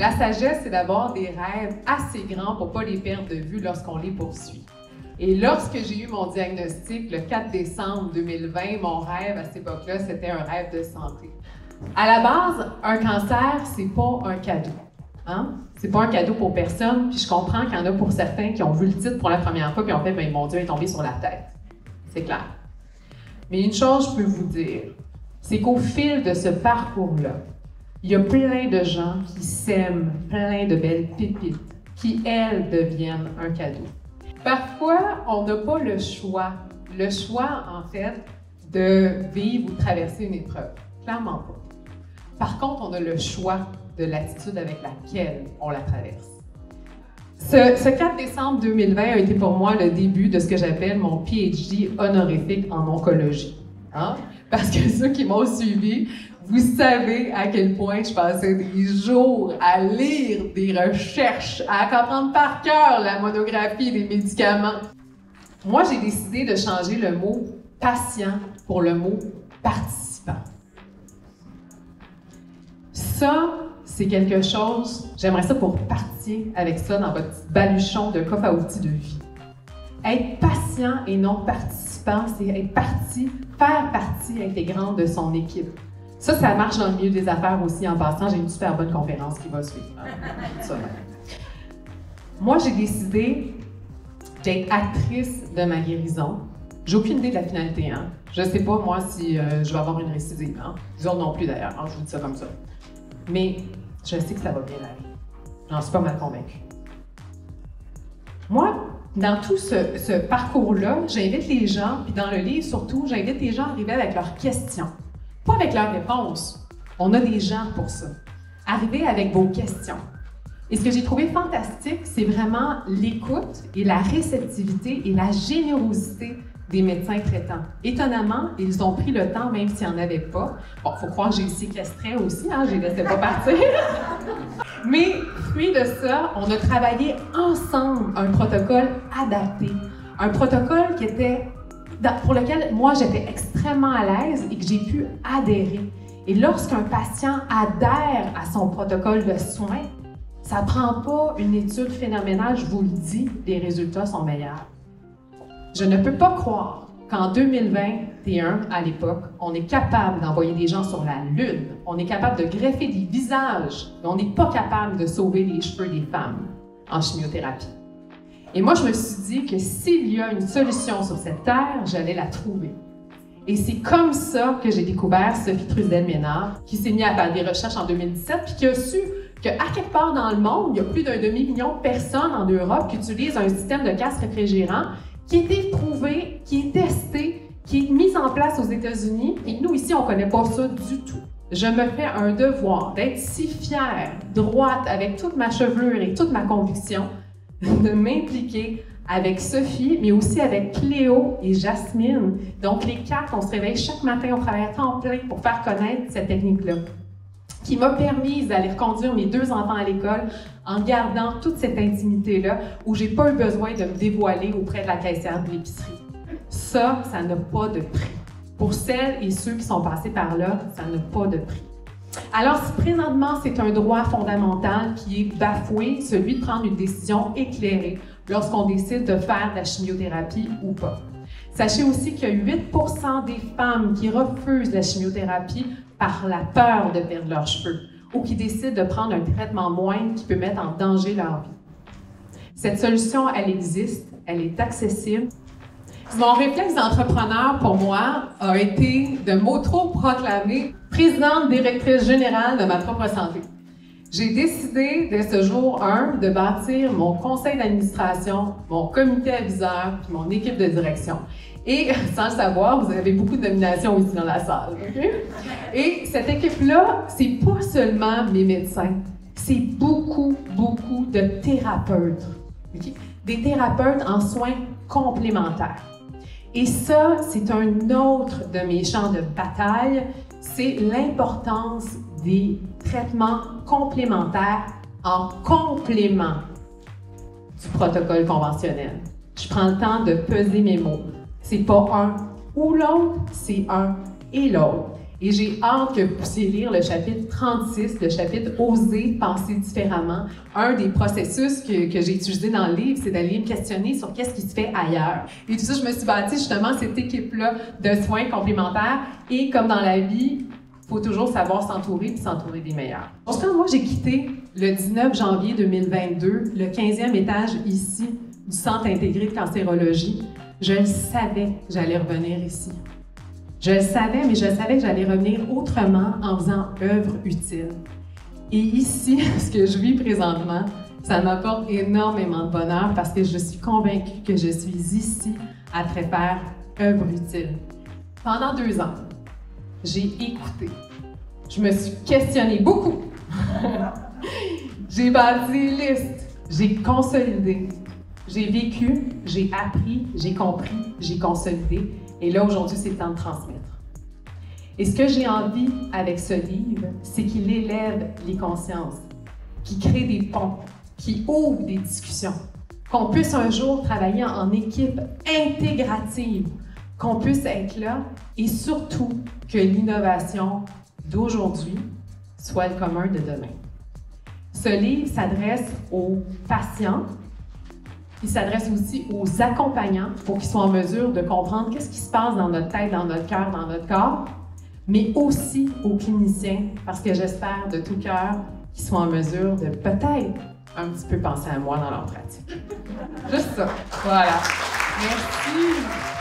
La sagesse, c'est d'avoir des rêves assez grands pour ne pas les perdre de vue lorsqu'on les poursuit. Et lorsque j'ai eu mon diagnostic le 4 décembre 2020, mon rêve à cette époque-là, c'était un rêve de santé. À la base, un cancer, c'est pas un cadeau. Hein? C'est pas un cadeau pour personne, puis je comprends qu'il y en a pour certains qui ont vu le titre pour la première fois, puis ont fait « ben mon Dieu, il est tombé sur la tête ». C'est clair. Mais une chose, je peux vous dire, c'est qu'au fil de ce parcours-là, il y a plein de gens qui sèment plein de belles pépites qui, elles, deviennent un cadeau. Parfois, on n'a pas le choix. Le choix, en fait, de vivre ou de traverser une épreuve. Clairement pas. Par contre, on a le choix de l'attitude avec laquelle on la traverse. Ce 4 décembre 2020 a été pour moi le début de ce que j'appelle mon PhD honorifique en oncologie. Hein? Parce que ceux qui m'ont suivi, vous savez à quel point je passais des jours à lire des recherches, à comprendre par cœur la monographie des médicaments. Moi, j'ai décidé de changer le mot « patient » pour le mot « participant ». Ça, c'est quelque chose, j'aimerais ça pour partir avec ça dans votre petit baluchon de coffre à outils de vie. Être patient et non participant, c'est être faire partie intégrante de son équipe. Ça marche dans le milieu des affaires aussi. En passant, j'ai une super bonne conférence qui va suivre. Moi, j'ai décidé d'être actrice de ma guérison. J'ai aucune idée de la finalité. Hein? Je ne sais pas, moi, si je vais avoir une récidive. Hein? Les autres non plus, d'ailleurs. Hein? Je vous dis ça comme ça. Mais je sais que ça va bien aller. J'en suis pas mal convaincue. Moi, dans tout ce parcours-là, j'invite les gens, puis dans le livre surtout, j'invite les gens à arriver avec leurs questions. Pas avec leurs réponses. On a des gens pour ça. Arrivez avec vos questions. Et ce que j'ai trouvé fantastique, c'est vraiment l'écoute et la réceptivité et la générosité des médecins traitants. Étonnamment, ils ont pris le temps, même s'il n'y en avait pas. Bon, il faut croire que j'ai séquestré aussi, hein, je ne les laissais pas partir. Mais, fruit de ça, on a travaillé ensemble un protocole adapté. Un protocole pour lequel moi j'étais extrêmement à l'aise et que j'ai pu adhérer. Et lorsqu'un patient adhère à son protocole de soins, ça ne prend pas une étude phénoménale, je vous le dis, les résultats sont meilleurs. Je ne peux pas croire qu'en 2021, à l'époque, on est capable d'envoyer des gens sur la Lune, on est capable de greffer des visages, mais on n'est pas capable de sauver les cheveux des femmes en chimiothérapie. Et moi, je me suis dit que s'il y a une solution sur cette terre, j'allais la trouver. Et c'est comme ça que j'ai découvert Sophie Trudel-Ménard, qui s'est mise à faire des recherches en 2017, puis qui a su qu'à quelque part dans le monde, il y a plus d'1 demi-million de personnes en Europe qui utilisent un système de casque réfrigérant qui est éprouvé, qui est testé, qui est mis en place aux États-Unis. Et nous, ici, on ne connaît pas ça du tout. Je me fais un devoir d'être si fière, droite, avec toute ma chevelure et toute ma conviction, de m'impliquer avec Sophie, mais aussi avec Cléo et Jasmine. Donc, les quatre, on se réveille chaque matin, on travaille à temps plein pour faire connaître cette technique-là, qui m'a permis d'aller reconduire mes 2 enfants à l'école en gardant toute cette intimité-là, où j'ai pas eu besoin de me dévoiler auprès de la caissière de l'épicerie. Ça n'a pas de prix. Pour celles et ceux qui sont passés par là, ça n'a pas de prix. Alors, si présentement, c'est un droit fondamental qui est bafoué, celui de prendre une décision éclairée lorsqu'on décide de faire de la chimiothérapie ou pas. Sachez aussi qu'il y a 8% des femmes qui refusent la chimiothérapie par la peur de perdre leurs cheveux ou qui décident de prendre un traitement moindre qui peut mettre en danger leur vie. Cette solution, elle existe, elle est accessible. Mon réflexe d'entrepreneur, pour moi, a été de m'auto-proclamer présidente directrice générale de ma propre santé. J'ai décidé, dès ce jour 1, de bâtir mon conseil d'administration, mon comité aviseur puis mon équipe de direction. Et, sans le savoir, vous avez beaucoup de nominations ici dans la salle. Okay? Et cette équipe-là, c'est pas seulement mes médecins, c'est beaucoup de thérapeutes. Okay? Des thérapeutes en soins complémentaires. Et ça, c'est un autre de mes champs de bataille, c'est l'importance des traitements complémentaires en complément du protocole conventionnel. Je prends le temps de peser mes mots. C'est pas un ou l'autre, c'est un et l'autre. Et j'ai hâte que vous puissiez lire le chapitre 36, le chapitre « Oser penser différemment ». Un des processus que j'ai utilisé dans le livre, c'est d'aller me questionner sur qu'est-ce qui se fait ailleurs. Et tout ça, je me suis bâtie justement cette équipe-là de soins complémentaires. Et comme dans la vie, il faut toujours savoir s'entourer et s'entourer des meilleurs. Pourtant, moi, j'ai quitté le 19 janvier 2022 le 15e étage ici du Centre intégré de cancérologie. Je le savais que j'allais revenir ici. Je le savais, mais je savais que j'allais revenir autrement en faisant œuvre utile. Et ici, ce que je vis présentement, ça m'apporte énormément de bonheur parce que je suis convaincue que je suis ici après faire œuvre utile. Pendant 2 ans, j'ai écouté. Je me suis questionnée beaucoup. J'ai bâti des listes. J'ai consolidé. J'ai vécu, j'ai appris, j'ai compris, j'ai consolidé. Et là, aujourd'hui, c'est le temps de transmettre. Et ce que j'ai envie avec ce livre, c'est qu'il élève les consciences, qu'il crée des ponts, qu'il ouvre des discussions, qu'on puisse un jour travailler en équipe intégrative, qu'on puisse être là et surtout que l'innovation d'aujourd'hui soit le commun de demain. Ce livre s'adresse aux patients. Il s'adresse aussi aux accompagnants pour qu'ils soient en mesure de comprendre qu'est-ce qui se passe dans notre tête, dans notre cœur, dans notre corps, mais aussi aux cliniciens, parce que j'espère de tout cœur qu'ils soient en mesure de peut-être un petit peu penser à moi dans leur pratique. Juste ça. Voilà. Merci.